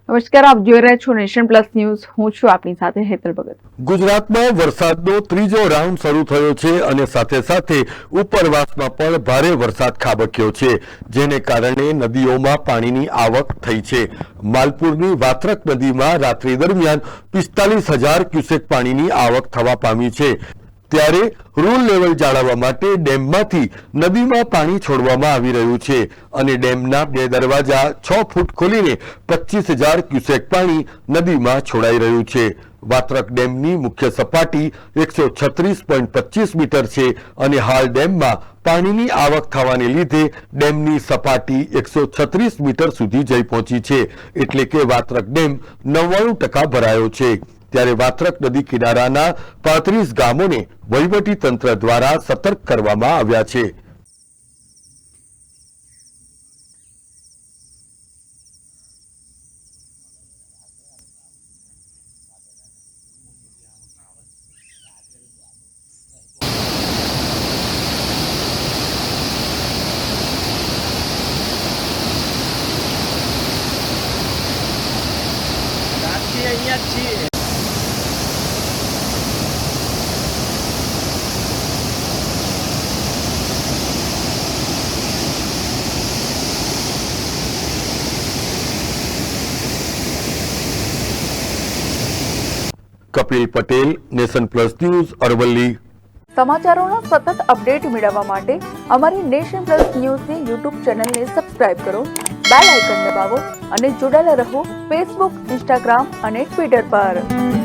નમસ્કાર, આપ જોઈ રહ્યા છો નેશન પ્લસ ન્યૂઝ. હું છું આપની સાથે હેતલ ભગત. ગુજરાતમાં વરસાદનો ત્રીજો રાઉન્ડ શરૂ થયો છે અને સાથે સાથે ઉપરવાસમાં પણ ભારે વરસાદ ખાબક્યો છે, જેને કારણે નદીઓમાં પાણીની આવક થઈ છે. માલપુરની વાત્રક નદીમાં રાત્રિ દરમિયાન 45,000 ક્યુસેક પાણીની આવક થવા પામી છે. ત્યારે રૂલ લેવલ જાળવવા માટે ડેમમાંથી નદીમાં પાણી છોડવામાં આવી રહ્યું છે અને ડેમના 2 દરવાજા 6 ફૂટ ખોલીને 25,000 ક્યુસેક પાણી નદીમાં છોડાઈ રહ્યું છે. વાત્રક ડેમની મુખ્ય સપાટી 136.25 મીટર છે અને હાલ ડેમમાં પાણીની આવક થવાને લીધે ડેમની સપાટી 136 મીટર સુધી જઈ પહોંચી છે, એટલે કે વાત્રક ડેમ 99% ભરાયો છે. ત્યારે વાત્રક નદી કિનારાના 35 ગામોને વહીવટી તંત્ર દ્વારા સતર્ક કરવામાં આવ્યા છે. Kapil Patel, nation plus news, Aravalli. સમાચારોના સતત અપડેટ મેળવવા માટે અમારી નેશન પ્લસ ન્યૂઝની યુટ્યુબ ચેનલને સબસ્ક્રાઇબ કરો, બેલ આઇકન દબાવો અને જોડાયેલા રહો ફેસબુક, ઇન્સ્ટાગ્રામ અને ટ્વિટર પર.